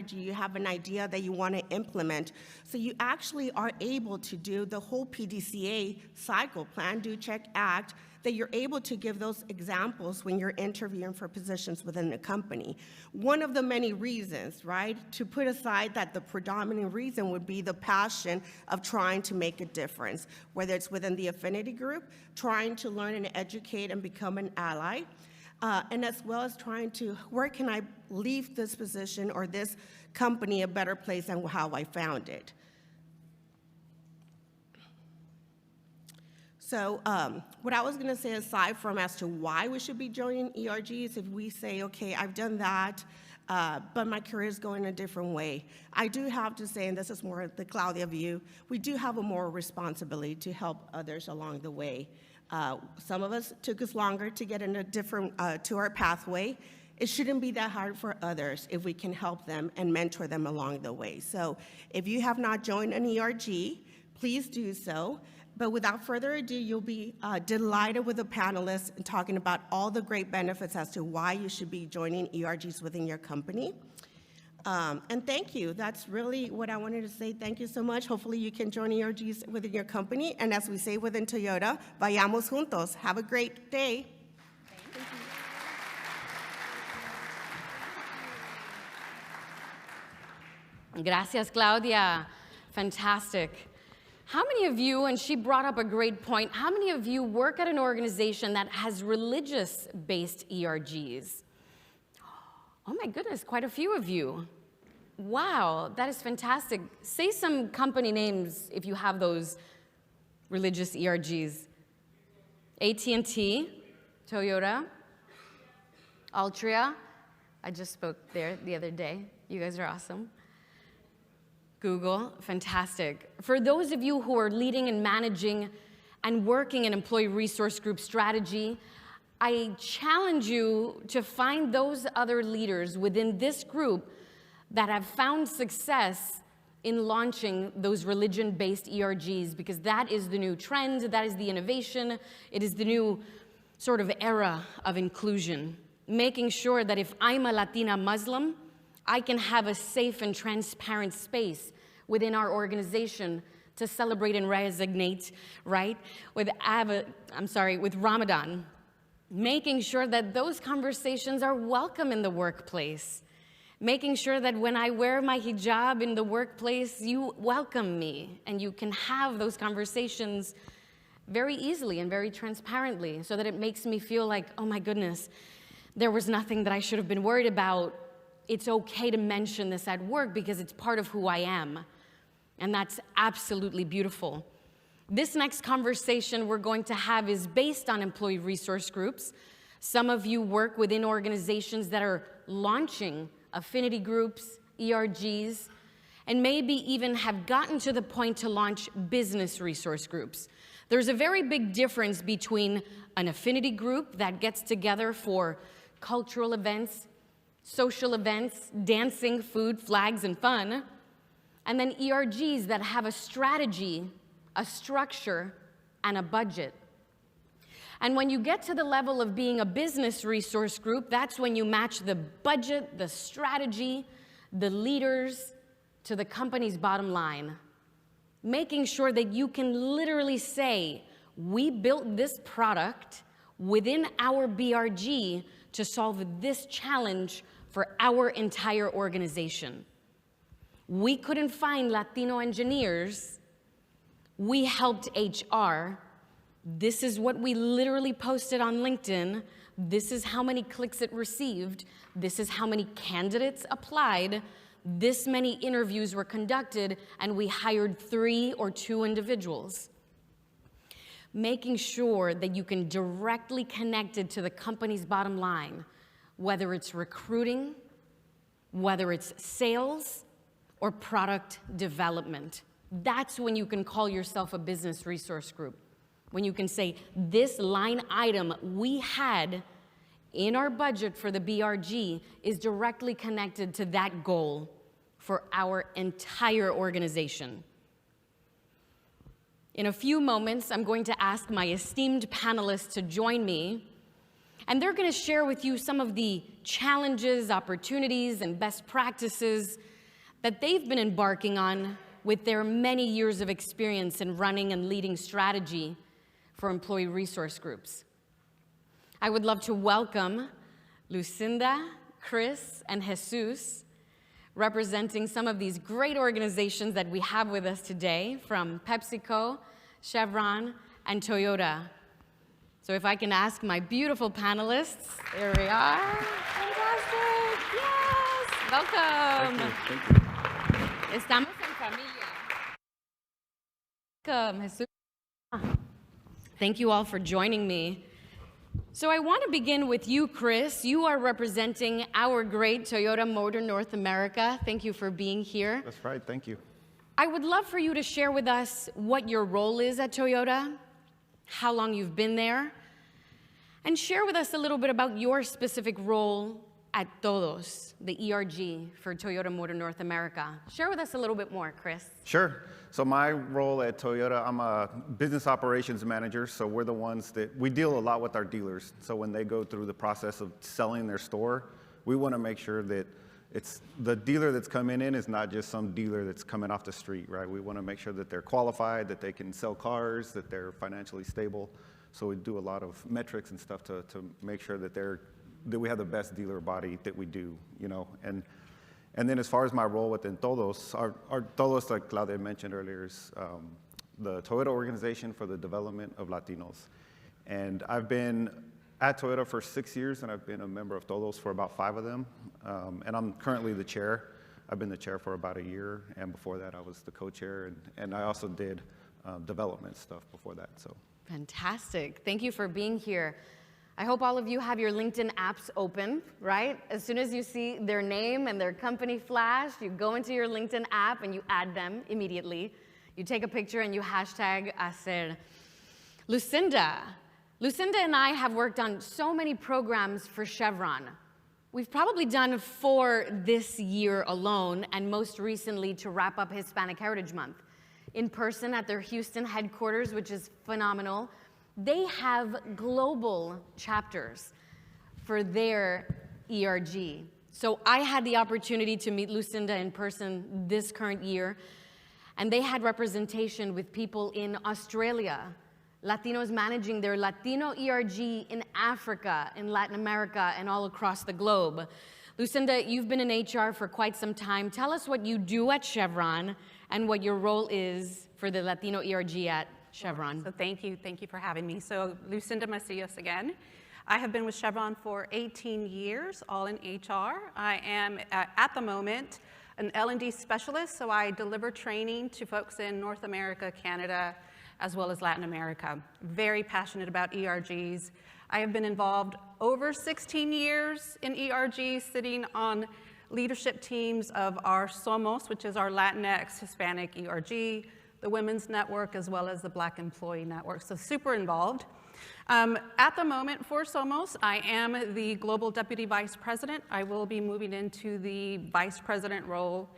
strategy, you have an idea that you want to implement. So you actually are able to do the whole PDCA cycle, plan, do, check, act, that you're able to give those examples when you're interviewing for positions within the company. One of the many reasons, right, to put aside that the predominant reason would be the passion of trying to make a difference, whether it's within the affinity group, trying to learn and educate and become an ally, and as well as trying to, where can I leave this position or this company a better place than how I found it? So what I was going to say, aside from as to why we should be joining ERGs, if we say, okay, I've done that, but my career is going a different way, I do have to say, and this is more the Claudia view, we do have a moral responsibility to help others along the way. Some of us took us longer to get in a different, to our pathway. It shouldn't be that hard for others if we can help them and mentor them along the way. So if you have not joined an ERG, please do so. But without further ado, you'll be delighted with the panelists and talking about all the great benefits as to why you should be joining ERGs within your company. And thank you. That's really what I wanted to say. Thank you so much. Hopefully you can join ERGs within your company. And as we say within Toyota, vayamos juntos. Have a great day. Thank you. Gracias, Claudia. Fantastic. How many of you, and she brought up a great point, how many of you work at an organization that has religious-based ERGs? Oh my goodness, quite a few of you. Wow, that is fantastic. Say some company names if you have those religious ERGs. AT&T, Toyota, Altria. I just spoke there the other day. You guys are awesome. Google, fantastic. For those of you who are leading and managing and working in employee resource group strategy, I challenge you to find those other leaders within this group that have found success in launching those religion-based ERGs, because that is the new trend, that is the innovation, it is the new sort of era of inclusion. Making sure that if I'm a Latina Muslim, I can have a safe and transparent space within our organization to celebrate and resonate, right? With Ramadan. Making sure that those conversations are welcome in the workplace. Making sure that when I wear my hijab in the workplace, you welcome me and you can have those conversations very easily and very transparently, so that it makes me feel like, oh my goodness, there was nothing that I should have been worried about. It's okay to mention this at work because it's part of who I am. And that's absolutely beautiful. This next conversation we're going to have is based on employee resource groups. Some of you work within organizations that are launching affinity groups, ERGs, and maybe even have gotten to the point to launch business resource groups. There's a very big difference between an affinity group that gets together for cultural events, social events, dancing, food, flags, and fun, and then ERGs that have a strategy, a structure, and a budget. And when you get to the level of being a business resource group, that's when you match the budget, the strategy, the leaders to the company's bottom line. Making sure that you can literally say, we built this product within our BRG to solve this challenge for our entire organization. We couldn't find Latino engineers. We helped HR. This is what we literally posted on LinkedIn. This is how many clicks it received. This is how many candidates applied. This many interviews were conducted, and we hired 3 or 2 individuals. Making sure that you can directly connect it to the company's bottom line, whether it's recruiting, whether it's sales, or product development. That's when you can call yourself a business resource group. When you can say, this line item we had in our budget for the BRG is directly connected to that goal for our entire organization. In a few moments, I'm going to ask my esteemed panelists to join me, and they're going to share with you some of the challenges, opportunities, and best practices that they've been embarking on with their many years of experience in running and leading strategy for employee resource groups. I would love to welcome Lucinda, Chris, and Jesus, representing some of these great organizations that we have with us today from PepsiCo, Chevron, and Toyota. So if I can ask my beautiful panelists, there we are. Fantastic, yes, welcome. Thank you. Estamos en familia. Welcome, Jesus. Thank you all for joining me. So I want to begin with you, Chris. You are representing our great Toyota Motor North America. Thank you for being here. That's right, thank you. I would love for you to share with us what your role is at Toyota, how long you've been there, and share with us a little bit about your specific role at Todos, the ERG for Toyota Motor North America. Share with us a little bit more, Chris. Sure. So my role at Toyota, I'm a business operations manager, so we're the ones that, we deal a lot with our dealers. So when they go through the process of selling their store, we want to make sure that it's the dealer that's coming in is not just some dealer that's coming off the street, right? We want to make sure that they're qualified, that they can sell cars, that they're financially stable. So we do a lot of metrics and stuff to make sure that we have the best dealer body that we do, you know. And then as far as my role within Todos, our Todos, like Claudia mentioned earlier, is the Toyota organization for the development of Latinos. And I've been at Toyota for 6 years, and I've been a member of Todos for about 5 of them. And I'm currently the chair. I've been the chair for about a year, and before that I was the co-chair, and I also did development stuff before that. So. Fantastic. Thank you for being here. I hope all of you have your LinkedIn apps open, right? As soon as you see their name and their company flash, you go into your LinkedIn app and you add them immediately. You take a picture and you hashtag hacer. Lucinda and I have worked on so many programs for Chevron. We've probably done 4 this year alone, and most recently to wrap up Hispanic Heritage Month. In person at their Houston headquarters, which is phenomenal. They have global chapters for their ERG. So I had the opportunity to meet Lucinda in person this current year, and they had representation with people in Australia, Latinos managing their Latino ERG in Africa, in Latin America, and all across the globe. Lucinda, you've been in HR for quite some time. Tell us what you do at Chevron and what your role is for the Latino ERG at Chevron. So thank you for having me. So Lucinda Macias again. I have been with Chevron for 18 years, all in HR. I am, at the moment, an L&D specialist, so I deliver training to folks in North America, Canada, as well as Latin America. Very passionate about ERGs. I have been involved over 16 years in ERGs, sitting on leadership teams of our Somos, which is our Latinx Hispanic ERG, the Women's Network, as well as the Black Employee Network. So super involved. At the moment for Somos, I am the Global Deputy Vice President. I will be moving into the Vice President role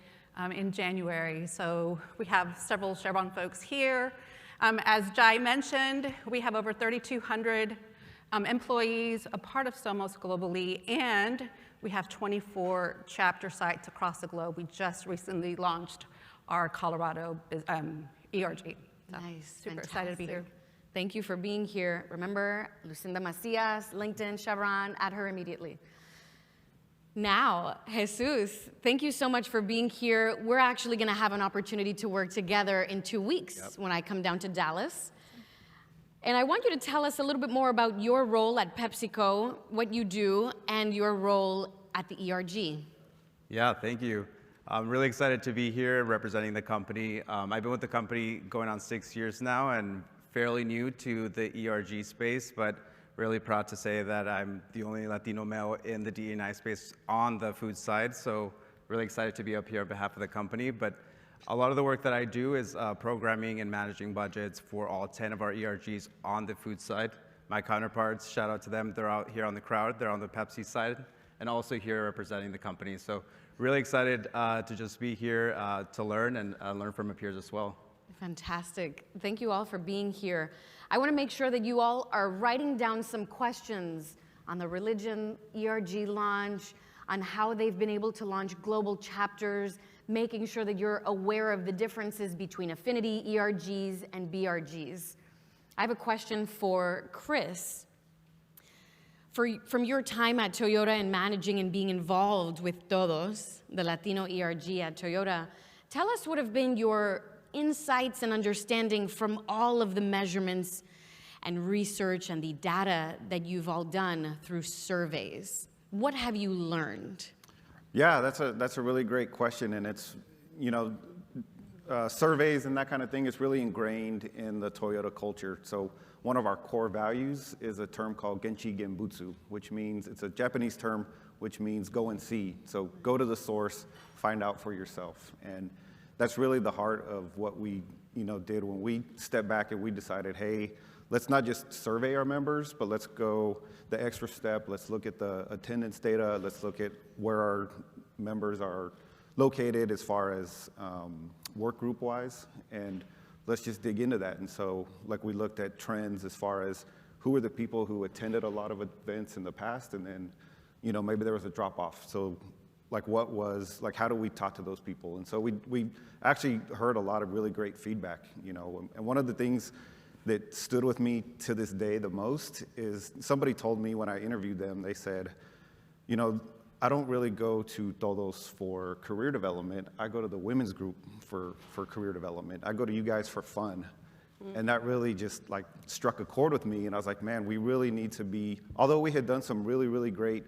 in January. So we have several Chevron folks here. As Jai mentioned, we have over 3,200 employees, a part of Somos globally, and we have 24 chapter sites across the globe. We just recently launched our Colorado ERG. So Nice, super excited to be here. Thank you for being here. Remember, Lucinda Macias, LinkedIn, Chevron, add her immediately. Now, Jesus, thank you so much for being here. We're actually gonna have an opportunity to work together in 2 weeks when I come down to Dallas. And I want you to tell us a little bit more about your role at PepsiCo, what you do, and your role at the ERG. Yeah, thank you. I'm really excited to be here representing the company. I've been with the company going on 6 years now and fairly new to the ERG space, but really proud to say that I'm the only Latino male in the DE&I space on the food side. So really excited to be up here on behalf of the company. But a lot of the work that I do is programming and managing budgets for all 10 of our ERGs on the food side. My counterparts, shout out to them, they're out here on the crowd, they're on the Pepsi side, and also here representing the company. So really excited to just be here to learn and learn from my peers as well. Fantastic. Thank you all for being here. I want to make sure that you all are writing down some questions on the religion ERG launch, on how they've been able to launch global chapters. making sure that you're aware of the differences between affinity, ERGs, and BRGs. I have a question for Chris. From your time at Toyota and managing and being involved with Todos, the Latino ERG at Toyota, tell us what have been your insights and understanding from all of the measurements and research and the data that you've all done through surveys. What have you learned? Yeah, that's a really great question, and it's, surveys and that kind of thing is really ingrained in the Toyota culture. So one of our core values is a term called Genchi Genbutsu, which means, it's a Japanese term, which means go and see. So go to the source, find out for yourself. And that's really the heart of what we did when we stepped back and we decided, hey, let's not just survey our members, but let's go the extra step. Let's look at the attendance data. Let's look at where our members are located as far as work group wise, and let's just dig into that. And so, like, we looked at trends as far as who were the people who attended a lot of events in the past, and then, maybe there was a drop off. So, like, how do we talk to those people? And so we actually heard a lot of really great feedback, and one of the things that stood with me to this day the most is somebody told me when I interviewed them, they said, I don't really go to Todos for career development. I go to the women's group for career development. I go to you guys for fun. And that really just struck a chord with me. And I was like, man, we really need to be, although we had done some really, really great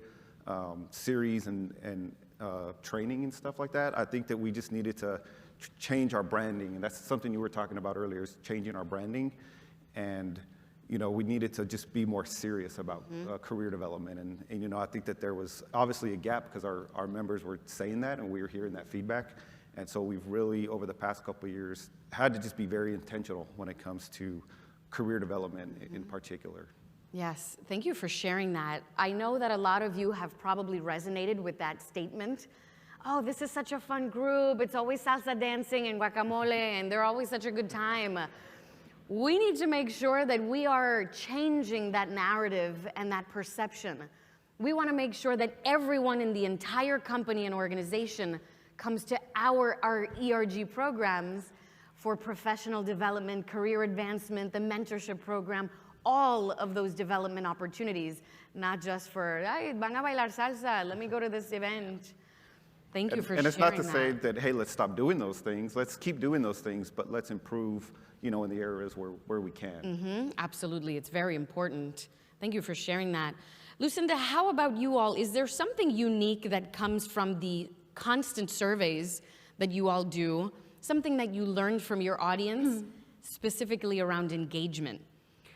series and training and stuff like that, I think that we just needed to change our branding. And that's something you were talking about earlier, is changing our branding. And we needed to just be more serious about career development. And I think that there was obviously a gap because our members were saying that and we were hearing that feedback. And so we've really, over the past couple of years, had to just be very intentional when it comes to career development in particular. Yes, thank you for sharing that. I know that a lot of you have probably resonated with that statement. Oh, this is such a fun group. It's always salsa dancing and guacamole, and they're always such a good time. We need to make sure that we are changing that narrative and that perception. We want to make sure that everyone in the entire company and organization comes to our ERG programs for professional development, career advancement, the mentorship program, all of those development opportunities, not just for, ay, van a bailar salsa, let me go to this event. Thank you for sharing that. And it's not to say that, hey, let's stop doing those things. Let's keep doing those things, but let's improve, in the areas where we can. Absolutely, it's very important. Thank you for sharing that. Lucinda, how about you all? Is there something unique that comes from the constant surveys that you all do, something that you learned from your audience, specifically around engagement?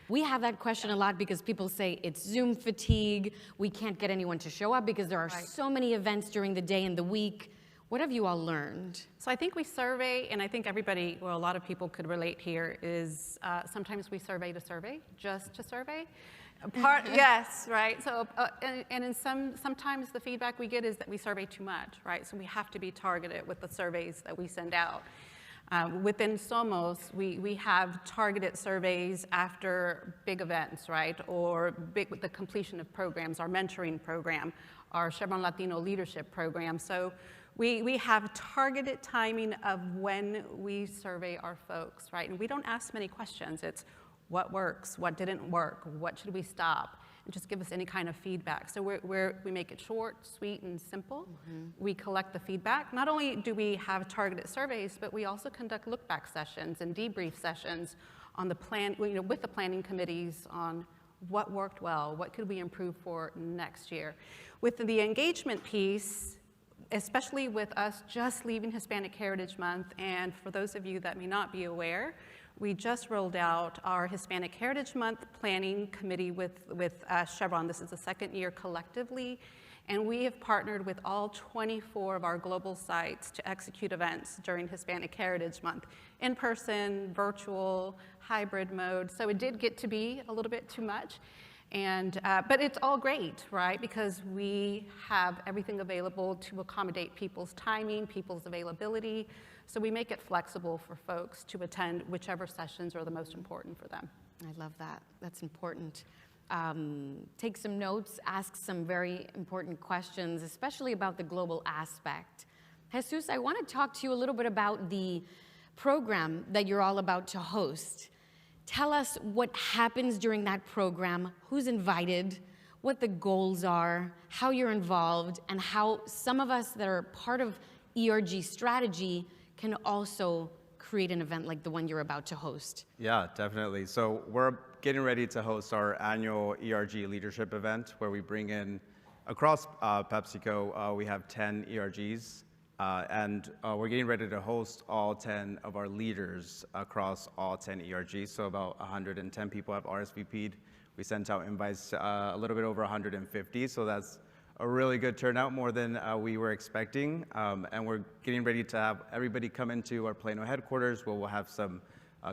We have that question a lot because people say it's Zoom fatigue, we can't get anyone to show up because there are so many events during the day and the week. What have you all learned? So I think we survey, and I think everybody, well, a lot of people could relate here, is sometimes we survey to survey, just to survey. Yes, right? So, and sometimes the feedback we get is that we survey too much, right? So we have to be targeted with the surveys that we send out. Within Somos, we have targeted surveys after big events, right? Or with the completion of programs, our mentoring program, our Chevron Latino leadership program. So we have targeted timing of when we survey our folks, right? And we don't ask many questions. It's what works, what didn't work, what should we stop? And just give us any kind of feedback. So we make it short, sweet, and simple. We collect the feedback. Not only do we have targeted surveys, but we also conduct look-back sessions and debrief sessions on the plan, with the planning committees on what worked well, what could we improve for next year. With the engagement piece, especially with us just leaving Hispanic Heritage Month, and for those of you that may not be aware, we just rolled out our Hispanic Heritage Month Planning Committee with Chevron. This is the second year collectively, and we have partnered with all 24 of our global sites to execute events during Hispanic Heritage Month, in person, virtual, hybrid mode. So it did get to be a little bit too much. But it's all great, right? Because we have everything available to accommodate people's timing, people's availability. So we make it flexible for folks to attend whichever sessions are the most important for them. I love that. That's important. Take some notes, ask some very important questions, especially about the global aspect Jesus, I want to talk to you a little bit about the program that you're all about to host. Tell us what happens during that program, who's invited, what the goals are, how you're involved, and how some of us that are part of ERG strategy can also create an event like the one you're about to host. Yeah, definitely. So we're getting ready to host our annual ERG leadership event where we bring in, across PepsiCo, we have 10 ERGs, and we're getting ready to host all 10 of our leaders across all 10 ERGs. So about 110 people have RSVP'd. We sent out invites a little bit over 150, so that's a really good turnout, more than we were expecting. And we're getting ready to have everybody come into our Plano headquarters where we'll have some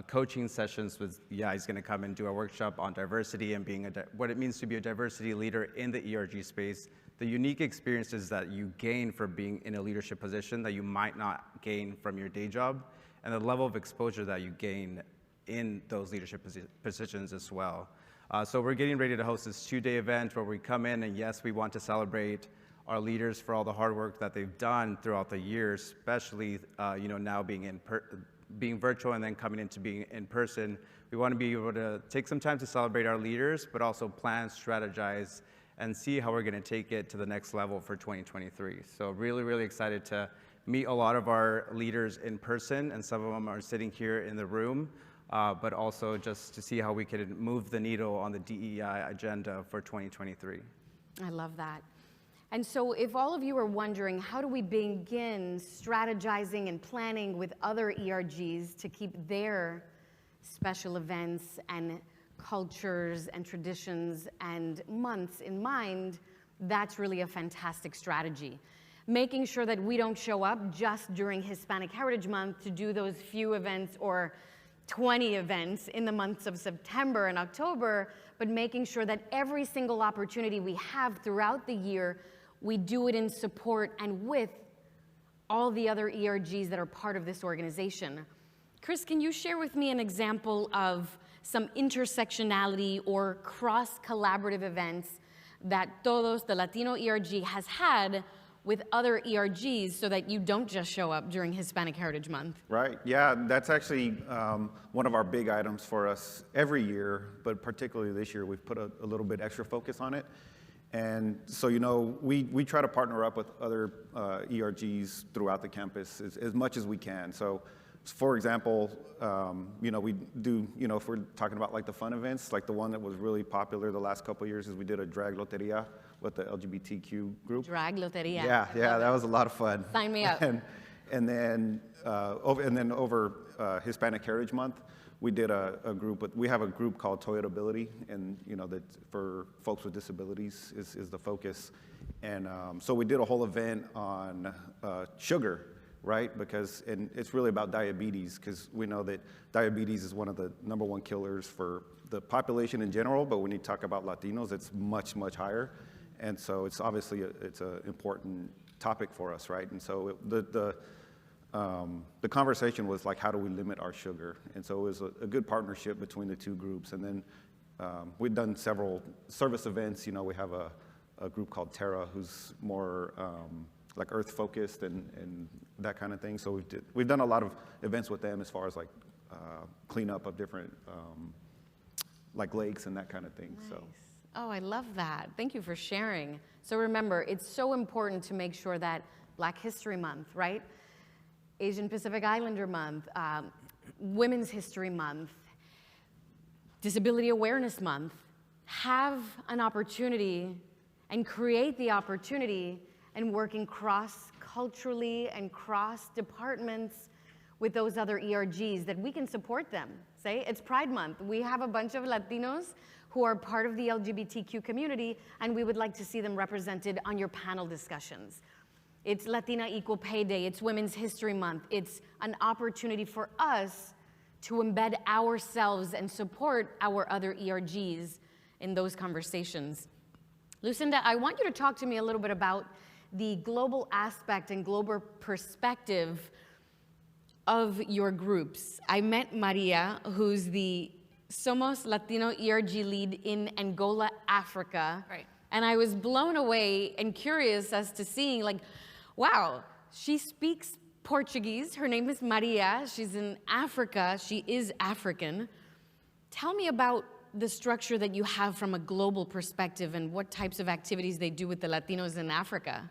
coaching sessions with, he's gonna come and do a workshop on diversity and being what it means to be a diversity leader in the ERG space, the unique experiences that you gain from being in a leadership position that you might not gain from your day job, and the level of exposure that you gain in those leadership positions as well. So we're getting ready to host this 2-day event where we come in and yes, we want to celebrate our leaders for all the hard work that they've done throughout the years, especially now being virtual and then coming into being in person. We want to be able to take some time to celebrate our leaders, but also plan, strategize, and see how we're going to take it to the next level for 2023. So really, really excited to meet a lot of our leaders in person, and some of them are sitting here in the room. But also just to see how we can move the needle on the DEI agenda for 2023. I love that. And so if all of you are wondering, how do we begin strategizing and planning with other ERGs to keep their special events and cultures and traditions and months in mind, that's really a fantastic strategy. Making sure that we don't show up just during Hispanic Heritage Month to do those few events or 20 events in the months of September and October, but making sure that every single opportunity we have throughout the year, we do it in support and with all the other ERGs that are part of this organization. Chris, can you share with me an example of some intersectionality or cross-collaborative events that Todos, the Latino ERG, has had with other ERGs so that you don't just show up during Hispanic Heritage Month? Right, yeah, that's actually one of our big items for us every year, but particularly this year, we've put a little bit extra focus on it. And so, we try to partner up with other ERGs throughout the campus as much as we can. So, for example, we do, if we're talking about like the fun events, like the one that was really popular the last couple of years is we did a drag loteria with the LGBTQ group. Drag loteria. Yeah, that was a lot of fun. Sign me up. And then over Hispanic Heritage Month, we did a group. We have a group called Toyotability, and that for folks with disabilities is the focus. And so we did a whole event on sugar, right? Because it's really about diabetes, because we know that diabetes is one of the #1 killers for the population in general. But when you talk about Latinos, it's much, much higher. And so it's obviously it's an important topic for us, right? And so the conversation was like, how do we limit our sugar? And so it was a good partnership between the two groups. And then we've done several service events. We have a group called Terra, who's more like earth focused and that kind of thing. So we've done a lot of events with them as far as like cleanup of different like lakes and that kind of thing. Nice. So. Oh, I love that. Thank you for sharing. So remember, it's so important to make sure that Black History Month, right? Asian Pacific Islander Month, Women's History Month, Disability Awareness Month, have an opportunity and create the opportunity and working cross-culturally and cross-departments with those other ERGs that we can support them. Say, it's Pride Month. We have a bunch of Latinos who are part of the LGBTQ community, and we would like to see them represented on your panel discussions. It's Latina Equal Pay Day, it's Women's History Month. It's an opportunity for us to embed ourselves and support our other ERGs in those conversations. Lucinda, I want you to talk to me a little bit about the global aspect and global perspective of your groups. I met Maria, who's the Somos Latino ERG lead in Angola, Africa. Right. And I was blown away and curious as to seeing, like, wow, She speaks Portuguese. Her name is Maria. She's in Africa. She is African. Tell me about the structure that you have from a global perspective and what types of activities they do with the Latinos in Africa.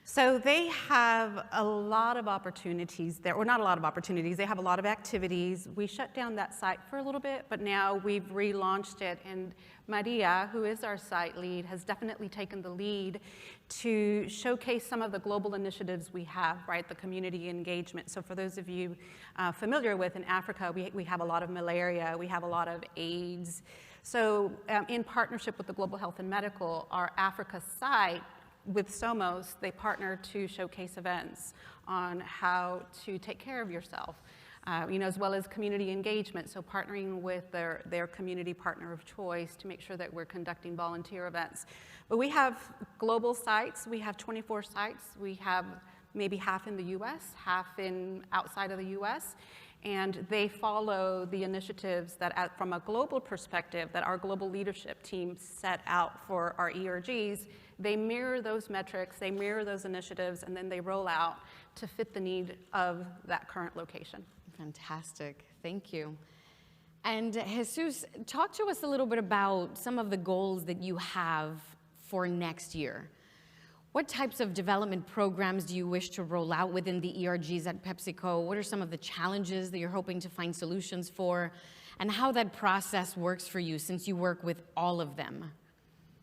So they have a lot of opportunities there, or not a lot of opportunities, they have a lot of activities. We shut down that site for a little bit, but now we've relaunched it, and Maria, who is our site lead, has definitely taken the lead to showcase some of the global initiatives we have, right, the community engagement. So for those of you familiar with, in Africa, we have a lot of malaria, we have a lot of AIDS. So in partnership with the Global Health and Medical, our Africa site, with Somos, they partner to showcase events on how to take care of yourself, as well as community engagement, so partnering with their community partner of choice to make sure that we're conducting volunteer events. But we have global sites. We have 24 sites. We have maybe half in the US, half outside of the US, and they follow the initiatives that, from a global perspective, that our global leadership team set out for our ERGs. They mirror those metrics, they mirror those initiatives, and then they roll out to fit the need of that current location. Fantastic, thank you. And Jesus, talk to us a little bit about some of the goals that you have for next year. What types of development programs do you wish to roll out within the ERGs at PepsiCo? What are some of the challenges that you're hoping to find solutions for? And how that process works for you, since you work with all of them?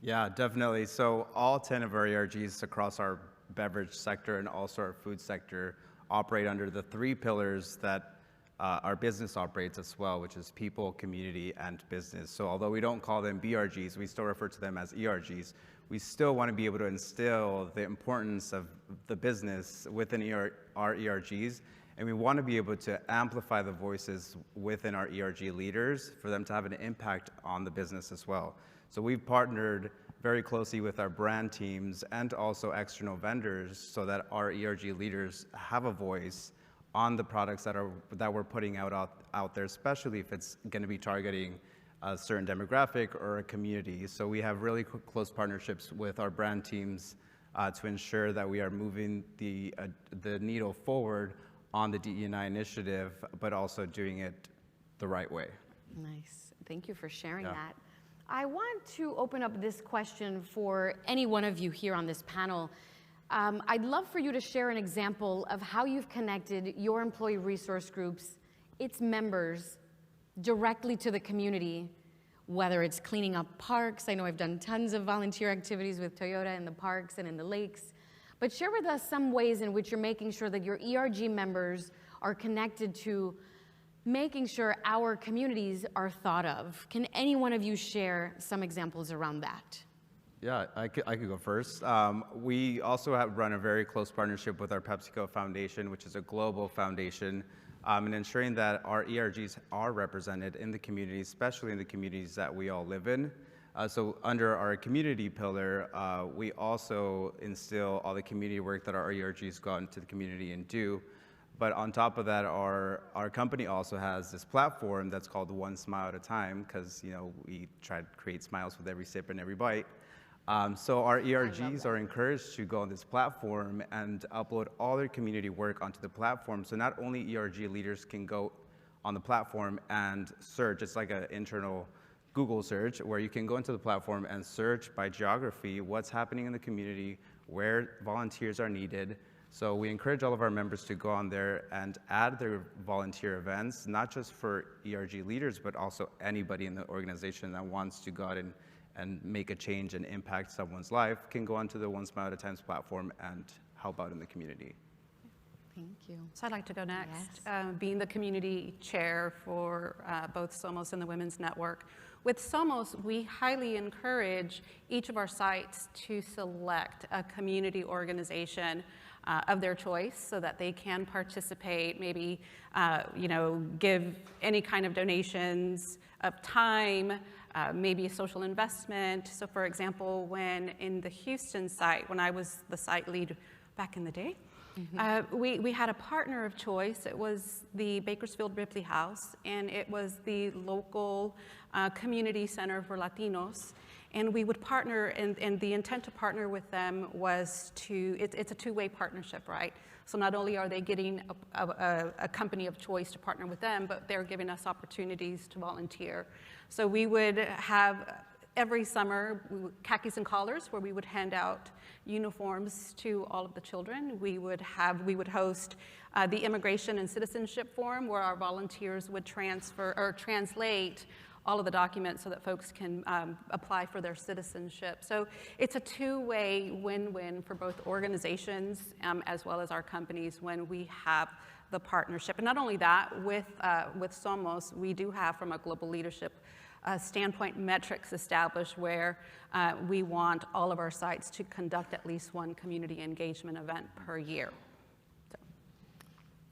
Yeah, definitely. So all 10 of our ERGs across our beverage sector and also our food sector operate under the 3 pillars that our business operates as well, which is people, community, and business. So although we don't call them BRGs, we still refer to them as ERGs. We still want to be able to instill the importance of the business within our ERGs, and we want to be able to amplify the voices within our ERG leaders for them to have an impact on the business as well. So we've partnered very closely with our brand teams and also external vendors so that our ERG leaders have a voice on the products that we're putting out there, especially if it's going to be targeting a certain demographic or a community. So we have really close partnerships with our brand teams to ensure that we are moving the needle forward on the DE&I initiative, but also doing it the right way. Nice. Thank you for sharing that. I want to open up this question for any one of you here on this panel. I'd love for you to share an example of how you've connected your employee resource groups, its members, directly to the community, whether it's cleaning up parks. I know I've done tons of volunteer activities with Toyota in the parks and in the lakes. But share with us some ways in which you're making sure that your ERG members are connected to making sure our communities are thought of. Can any one of you share some examples around that? Yeah, I could go first. We also have run a very close partnership with our PepsiCo Foundation, which is a global foundation, in ensuring that our ERGs are represented in the community, especially in the communities that we all live in. So under our community pillar, we also instill all the community work that our ERGs go out into the community and do. But on top of that, our company also has this platform that's called One Smile at a Time, because we try to create smiles with every sip and every bite. So our ERGs are encouraged to go on this platform and upload all their community work onto the platform. So not only ERG leaders can go on the platform and search, it's like an internal Google search where you can go into the platform and search by geography what's happening in the community, where volunteers are needed. So we encourage all of our members to go on there and add their volunteer events, not just for ERG leaders, but also anybody in the organization that wants to go out and make a change and impact someone's life can go onto the One Smile at a Time platform and help out in the community. Thank you. So I'd like to go next. Yes. Being the community chair for both Somos and the Women's Network. With Somos, we highly encourage each of our sites to select a community organization of their choice so that they can participate, maybe give any kind of donations of time, maybe a social investment. So for example, when in the Houston site, when I was the site lead back in the day, we had a partner of choice. It was the Bakersfield Ripley House, and it was the local community center for Latinos. And we would partner, and the intent to partner with them was it's a two-way partnership, right? So not only are they getting a company of choice to partner with them, but they're giving us opportunities to volunteer. So we would have every summer khakis and collars, where we would hand out uniforms to all of the children. We would host the Immigration and Citizenship Forum, where our volunteers would translate all of the documents so that folks can apply for their citizenship. So it's a two-way win-win for both organizations as well as our companies when we have the partnership. And not only that, with Somos, we do have, from a global leadership standpoint, metrics established where we want all of our sites to conduct at least one community engagement event per year. So.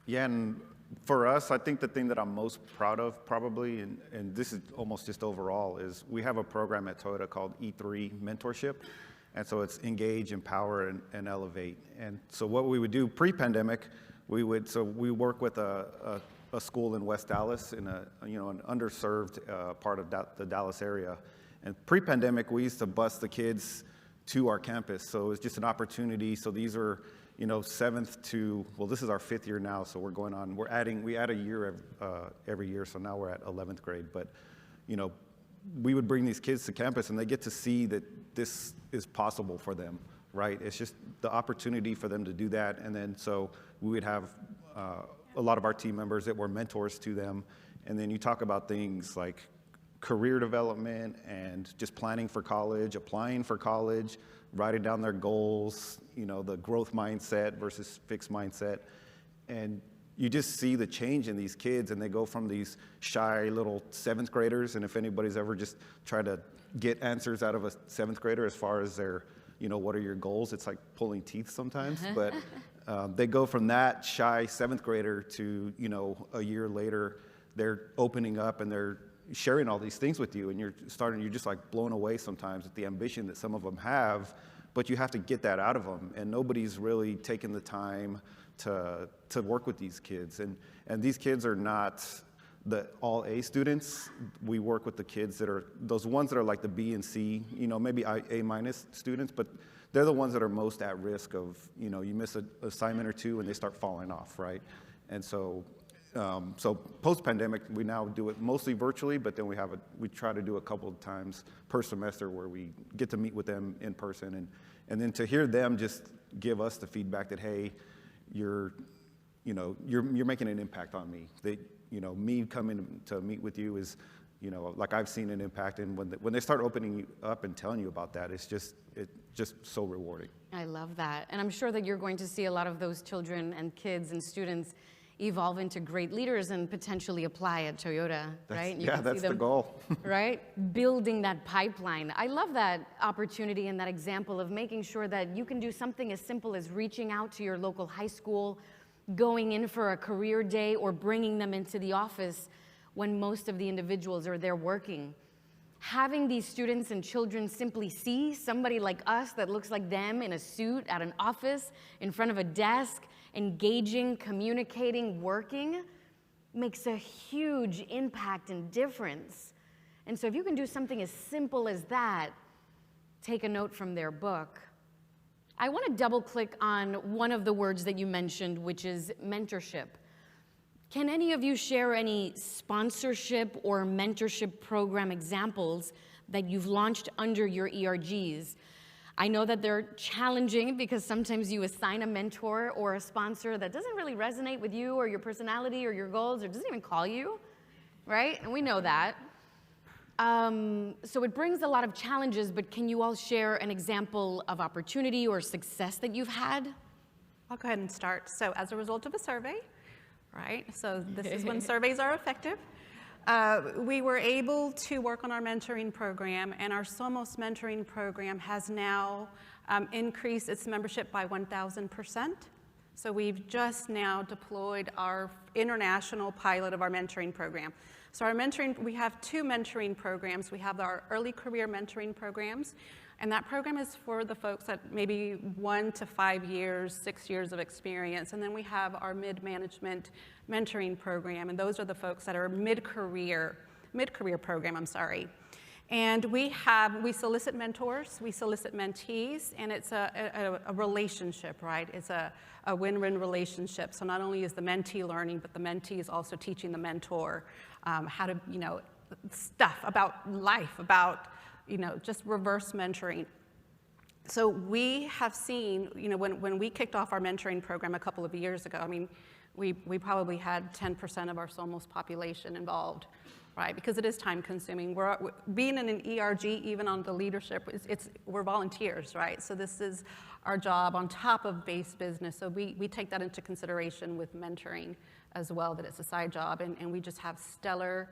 Yeah, and for us, I think the thing that I'm most proud of probably, and this is almost just overall, is we have a program at Toyota called E3 Mentorship. And so it's engage, empower, and elevate. And so what we would do pre-pandemic, we work with a school in West Dallas in an underserved part of the Dallas area. And pre-pandemic, we used to bus the kids to our campus. So it's just an opportunity. So these are, 7th to, well, this is our 5th year now. So we add a year every year. So now we're at 11th grade. But, we would bring these kids to campus and they get to see that this is possible for them, right? It's just the opportunity for them to do that. And then so we would have a lot of our team members that were mentors to them. And then you talk about things like career development and just planning for college, applying for college, writing down their goals, the growth mindset versus fixed mindset. And you just see the change in these kids, and they go from these shy little 7th graders. And if anybody's ever just tried to get answers out of a 7th grader as far as their, what are your goals? It's like pulling teeth sometimes. But they go from that shy 7th grader to, a year later, they're opening up and they're sharing all these things with you. And you're just like blown away sometimes at the ambition that some of them have, but you have to get that out of them. And nobody's really taken the time to work with these kids. And these kids are not the all A students. We work with the kids that are, those ones that are like the B and C, maybe A- students, but they're the ones that are most at risk of, you miss an assignment or two and they start falling off, right? And so post-pandemic, we now do it mostly virtually, but then we try to do a couple of times per semester where we get to meet with them in person, and then to hear them just give us the feedback that, hey, you're making an impact on me. That, me coming to meet with you is, like I've seen an impact, and when they start opening you up and telling you about that, it's just so rewarding. I love that, and I'm sure that you're going to see a lot of those children and kids and students evolve into great leaders and potentially apply at Toyota, right? That's the goal. Right? Building that pipeline. I love that opportunity and that example of making sure that you can do something as simple as reaching out to your local high school, going in for a career day, or bringing them into the office when most of the individuals are there working. Having these students and children simply see somebody like us that looks like them in a suit at an office, in front of a desk, engaging, communicating, working, makes a huge impact and difference. And so if you can do something as simple as that, take a note from their book. I want to double click on one of the words that you mentioned, which is mentorship. Can any of you share any sponsorship or mentorship program examples that you've launched under your ERGs? I know that they're challenging because sometimes you assign a mentor or a sponsor that doesn't really resonate with you or your personality or your goals, or doesn't even call you, right? And we know that. So it brings a lot of challenges, but can you all share an example of opportunity or success that you've had? I'll go ahead and start. So as a result of a survey, right? So this is when surveys are effective. We were able to work on our mentoring program, and our Somos mentoring program has now increased its membership by 1,000%. So we've just now deployed our international pilot of our mentoring program. So we have 2 mentoring programs. We have our early career mentoring programs, and that program is for the folks that maybe 1 to 5 years, 6 years of experience. And then we have our mid-management mentoring program, and those are the folks that are mid-career program, And we solicit mentors, we solicit mentees, and it's a relationship, right? It's a win-win relationship. So not only is the mentee learning, but the mentee is also teaching the mentor how to, stuff about life, about, just reverse mentoring. So we have seen, when we kicked off our mentoring program a couple of years ago, I mean, we probably had 10% of our Somos population involved, right? Because it is time consuming. Being in an ERG, even on the leadership, we're volunteers, right? So this is our job on top of base business. So we take that into consideration with mentoring as well, that it's a side job. And we just have stellar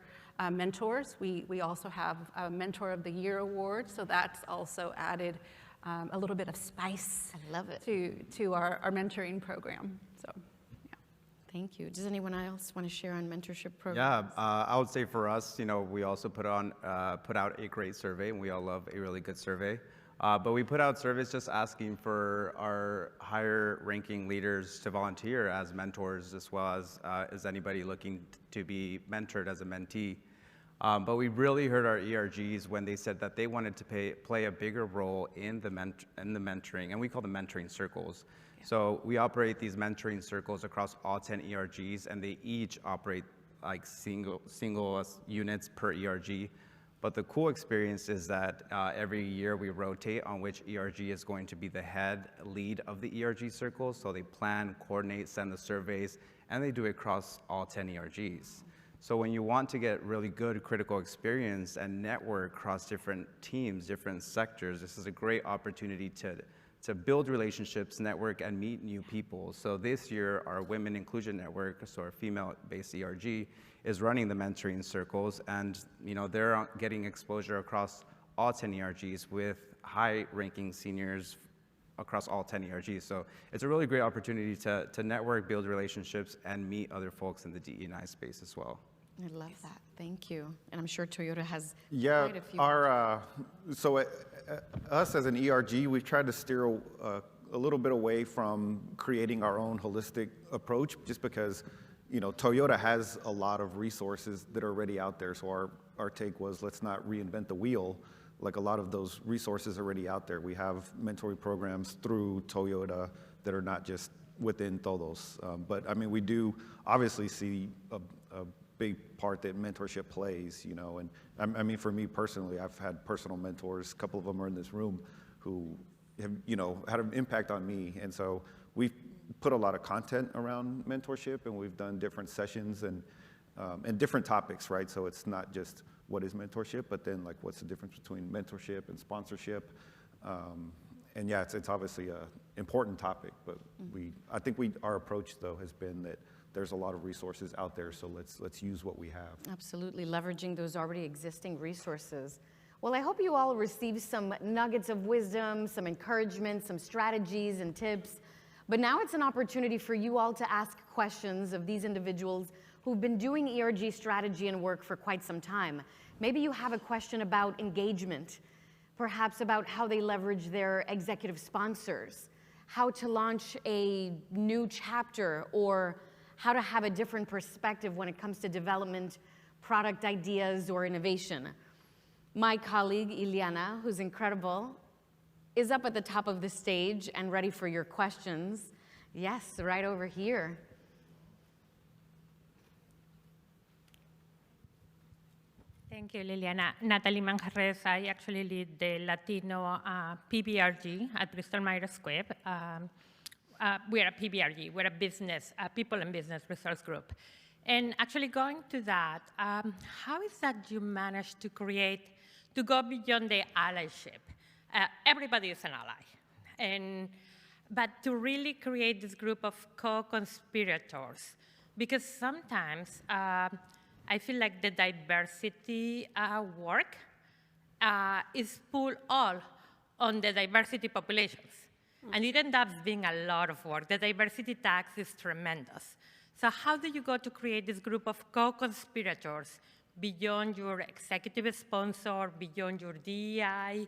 mentors. We also have a Mentor of the Year award. So that's also added a little bit of spice. I love it. To our mentoring program. So. Thank you. Does anyone else want to share on mentorship programs? Yeah, I would say for us, we also put out a great survey, and we all love a really good survey. But we put out surveys just asking for our higher ranking leaders to volunteer as mentors, as well as anybody looking to be mentored as a mentee. But we really heard our ERGs when they said that they wanted to play a bigger role in the mentoring, and we call them mentoring circles. So we operate these mentoring circles across all 10 ERGs, and they each operate like single units per ERG. But the cool experience is that every year we rotate on which ERG is going to be the head lead of the ERG circle. So they plan, coordinate, send the surveys, and they do it across all 10 ERGs. So when you want to get really good critical experience and network across different teams, different sectors, this is a great opportunity to build relationships, network, and meet new people. So this year, our Women Inclusion Network, so our female-based ERG, is running the mentoring circles, and they're getting exposure across all 10 ERGs with high-ranking seniors across all 10 ERGs. So it's a really great opportunity to network, build relationships, and meet other folks in the DE&I space as well. I love that. Thank you. And I'm sure Toyota has Yeah, quite a few. Us as an ERG, we've tried to steer a little bit away from creating our own holistic approach, just because Toyota has a lot of resources that are already out there. So our take was, let's not reinvent the wheel. Like, a lot of those resources are already out there. We have mentoring programs through Toyota that are not just within Todos. But I mean, we do obviously see a big part that mentorship plays, and I mean, for me personally, I've had personal mentors, a couple of them are in this room, who have, had an impact on me. And so we've put a lot of content around mentorship, and we've done different sessions and different topics, right? So it's not just what is mentorship, but then like, what's the difference between mentorship and sponsorship? And yeah, it's obviously an important topic, but I think our approach though has been that there's a lot of resources out there, so let's use what we have. Absolutely, leveraging those already existing resources. Well, I hope you all received some nuggets of wisdom, some encouragement, some strategies and tips. But now it's an opportunity for you all to ask questions of these individuals who've been doing ERG strategy and work for quite some time. Maybe you have a question about engagement, perhaps about how they leverage their executive sponsors, how to launch a new chapter, or how to have a different perspective when it comes to development, product ideas, or innovation. My colleague, Ileana, who's incredible, is up at the top of the stage and ready for your questions. Yes, right over here. Thank you, Liliana. Natalie Manjarres. I actually lead the Latino PBRG at Bristol Myers Squibb. We're a PBRG. We're a business, people and business resource group. And actually going to that, how is that you managed to go beyond the allyship? Everybody is an ally. But to really create this group of co-conspirators, because sometimes I feel like the diversity work is pulled all on the diversity populations. And it ends up being a lot of work. The diversity tax is tremendous. So how do you go to create this group of co-conspirators beyond your executive sponsor, beyond your DEI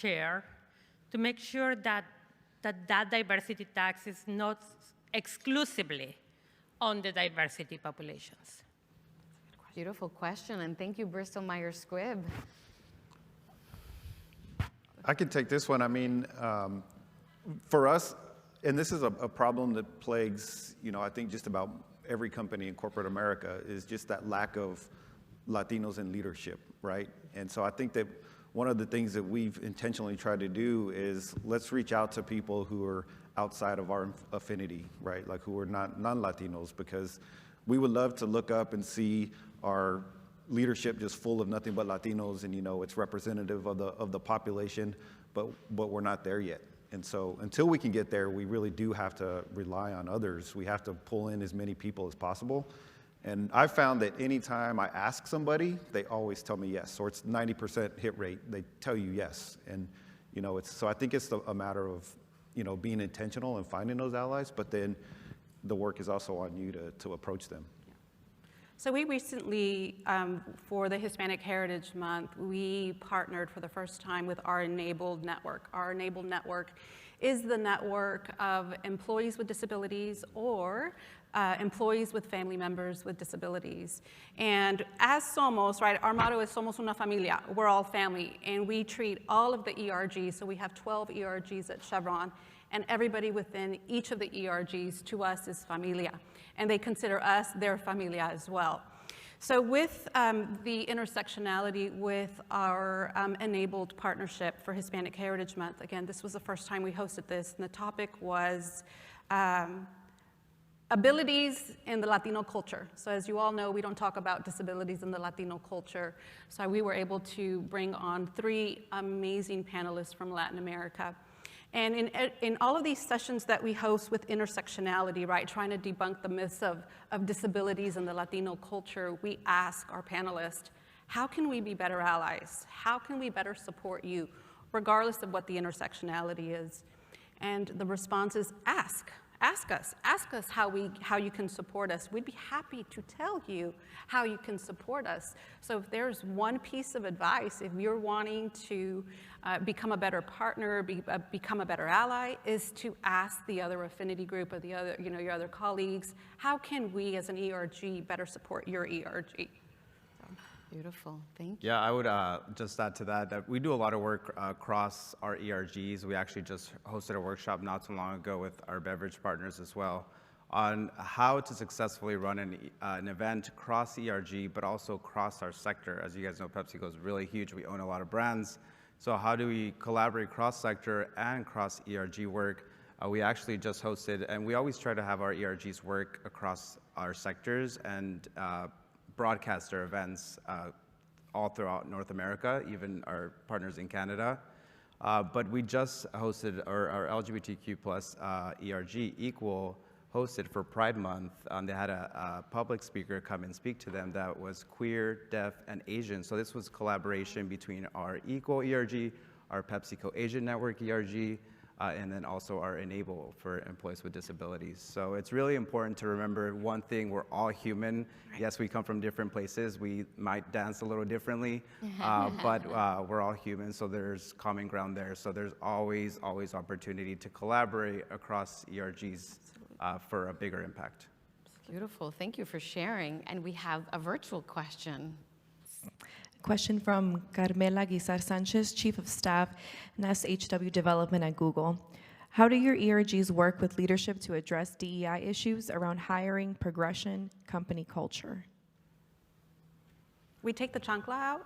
chair, to make sure that diversity tax is not exclusively on the diversity populations? Beautiful question, and thank you, Bristol Myers Squibb. I can take this one. I mean, for us, and this is a problem that plagues, I think just about every company in corporate America, is just that lack of Latinos in leadership, right? And so I think that one of the things that we've intentionally tried to do is let's reach out to people who are outside of our affinity, right? Like who are non-Latinos, because we would love to look up and see our leadership just full of nothing but Latinos, and it's representative of the population, but we're not there yet. And so until we can get there, we really do have to rely on others. We have to pull in as many people as possible. And I've found that anytime I ask somebody, they always tell me yes, or it's 90% hit rate. They tell you yes. And so I think it's a matter of being intentional and finding those allies, but then the work is also on you to approach them. So we recently, for the Hispanic Heritage Month, we partnered for the first time with our Enabled Network. Our Enabled Network is the network of employees with disabilities or employees with family members with disabilities. And as Somos, right, our motto is Somos una familia, we're all family, and we treat all of the ERGs, so we have 12 ERGs at Chevron, and everybody within each of the ERGs to us is familia, and they consider us their familia as well. So with the intersectionality with our enabled partnership for Hispanic Heritage Month, again, this was the first time we hosted this, and the topic was abilities in the Latino culture. So as you all know, we don't talk about disabilities in the Latino culture. So we were able to bring on 3 amazing panelists from Latin America. And in all of these sessions that we host with intersectionality, right, trying to debunk the myths of disabilities in the Latino culture, we ask our panelists, how can we be better allies? How can we better support you, regardless of what the intersectionality is? And the response is ask. Ask us how you can support us. We'd be happy to tell you how you can support us. So if there's one piece of advice, if you're wanting to become a better partner, become a better ally, is to ask the other affinity group or the other, your other colleagues, how can we as an ERG better support your ERG? Beautiful, thank you. Yeah, I would just add to that we do a lot of work across our ERGs. We actually just hosted a workshop not too long ago with our beverage partners as well on how to successfully run an event cross ERG, but also cross our sector. As you guys know, PepsiCo is really huge. We own a lot of brands. So how do we collaborate cross-sector and cross-ERG work? We actually just hosted, and we always try to have our ERGs work across our sectors and broadcast their events all throughout North America, even our partners in Canada. But we just hosted our LGBTQ plus ERG Equal hosted for Pride Month. They had a public speaker come and speak to them that was queer, deaf, and Asian. So this was collaboration between our Equal ERG, our PepsiCo Asian Network ERG, and then also our Enable for employees with disabilities. So it's really important to remember one thing, we're all human. Yes, we come from different places. We might dance a little differently, but we're all human, so there's common ground there. So there's always opportunity to collaborate across ERGs for a bigger impact. Beautiful, thank you for sharing. And we have a virtual question. Question from Carmela Guizar Sanchez, Chief of Staff, SHW Development at Google. How do your ERGs work with leadership to address DEI issues around hiring, progression, company culture? We take the chancla out?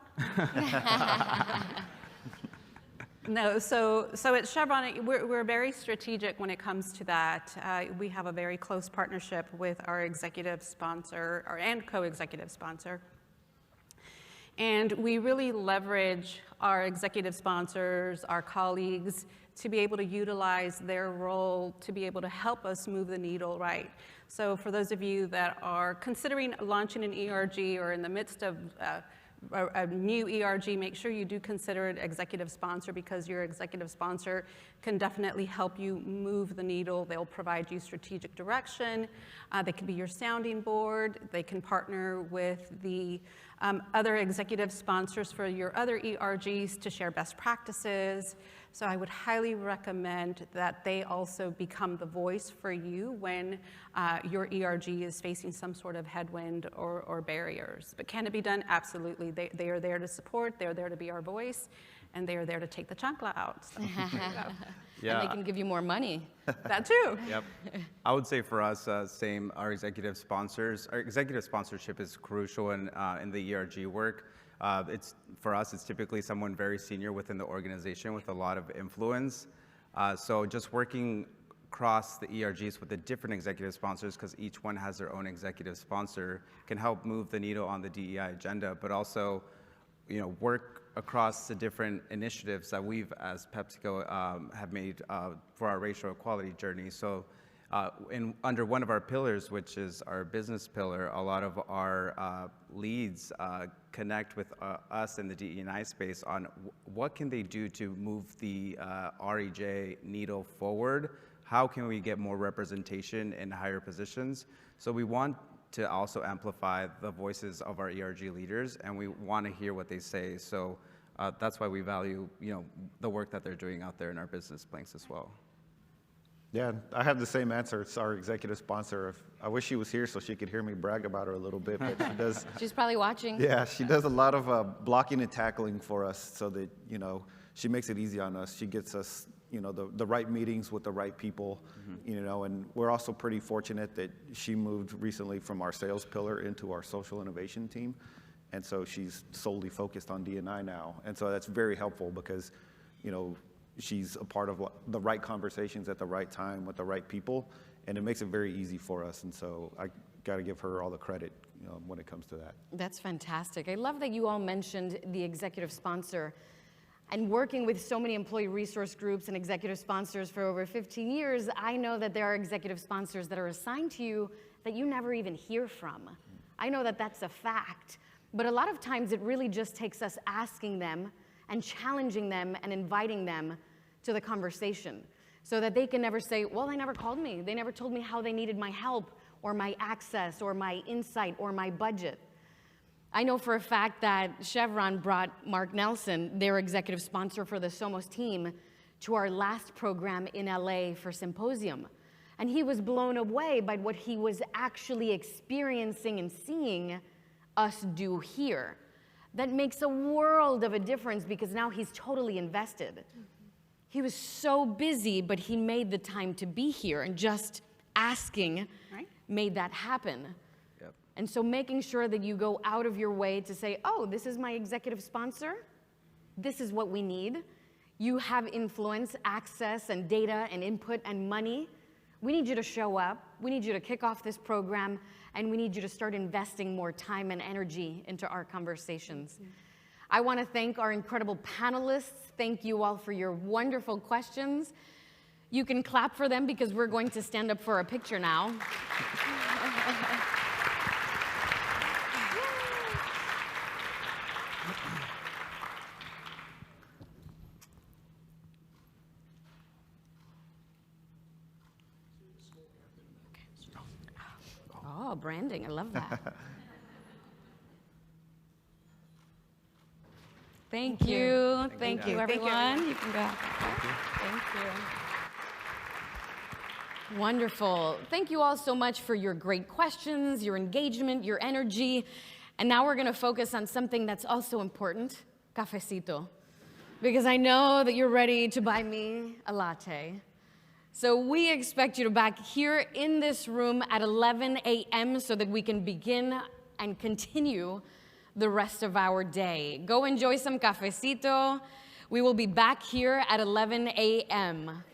No, so at Chevron, we're very strategic when it comes to that. We have a very close partnership with our executive sponsor and co-executive sponsor. And we really leverage our executive sponsors, our colleagues, to be able to utilize their role to be able to help us move the needle right. So for those of you that are considering launching an ERG or in the midst of a new ERG, make sure you do consider an executive sponsor, because your executive sponsor can definitely help you move the needle. They'll provide you strategic direction. They can be your sounding board. They can partner with the other executive sponsors for your other ERGs to share best practices. So I would highly recommend that they also become the voice for you when your ERG is facing some sort of headwind or barriers. But can it be done? Absolutely. They are there to support, they're there to be our voice, and they are there to take the chancla out. So, there you go. Yeah. And they can give you more money. That too. Yep. I would say for us, same, our executive sponsors. Our executive sponsorship is crucial in the ERG work. For us, it's typically someone very senior within the organization with a lot of influence. So just working across the ERGs with the different executive sponsors, because each one has their own executive sponsor, can help move the needle on the DEI agenda, but also, work across the different initiatives that we've, as PepsiCo, have made for our racial equality journey. So under one of our pillars, which is our business pillar, a lot of our leads connect with us in the DE&I space on what can they do to move the REJ needle forward? How can we get more representation in higher positions? So we want to also amplify the voices of our ERG leaders, and we want to hear what they say. So that's why we value, the work that they're doing out there in our business planks as well. Yeah, I have the same answer. It's our executive sponsor. I wish she was here so she could hear me brag about her a little bit, but she does. She's probably watching. Yeah, she does a lot of blocking and tackling for us so that, she makes it easy on us. She gets us, the right meetings with the right people, and we're also pretty fortunate that she moved recently from our sales pillar into our social innovation team. And so she's solely focused on D&I now. And so that's very helpful because, she's a part of the right conversations at the right time with the right people, and it makes it very easy for us. And so I got to give her all the credit, when it comes to that. That's fantastic. I love that you all mentioned the executive sponsor. And working with so many employee resource groups and executive sponsors for over 15 years, I know that there are executive sponsors that are assigned to you that you never even hear from. I know that that's a fact. But a lot of times it really just takes us asking them and challenging them and inviting them to the conversation so that they can never say, well, they never called me. They never told me how they needed my help or my access or my insight or my budget. I know for a fact that Chevron brought Mark Nelson, their executive sponsor for the Somos team, to our last program in LA for Symposium. And he was blown away by what he was actually experiencing and seeing us do here. That makes a world of a difference because now he's totally invested. He was so busy, but he made the time to be here, and just asking made that happen. Yep. And so making sure that you go out of your way to say, oh, this is my executive sponsor. This is what we need. You have influence, access, and data, and input, and money. We need you to show up. We need you to kick off this program, and we need you to start investing more time and energy into our conversations. I want to thank our incredible panelists. Thank you all for your wonderful questions. You can clap for them because we're going to stand up for a picture now. Oh, branding, I love that. Thank you. Thank you, everyone. You can go. Thank you. Wonderful. Thank you all so much for your great questions, your engagement, your energy. And now we're going to focus on something that's also important, cafecito. Because I know that you're ready to buy me a latte. So we expect you to back here in this room at 11 a.m. so that we can begin and continue the rest of our day. Go enjoy some cafecito. We will be back here at 11 a.m.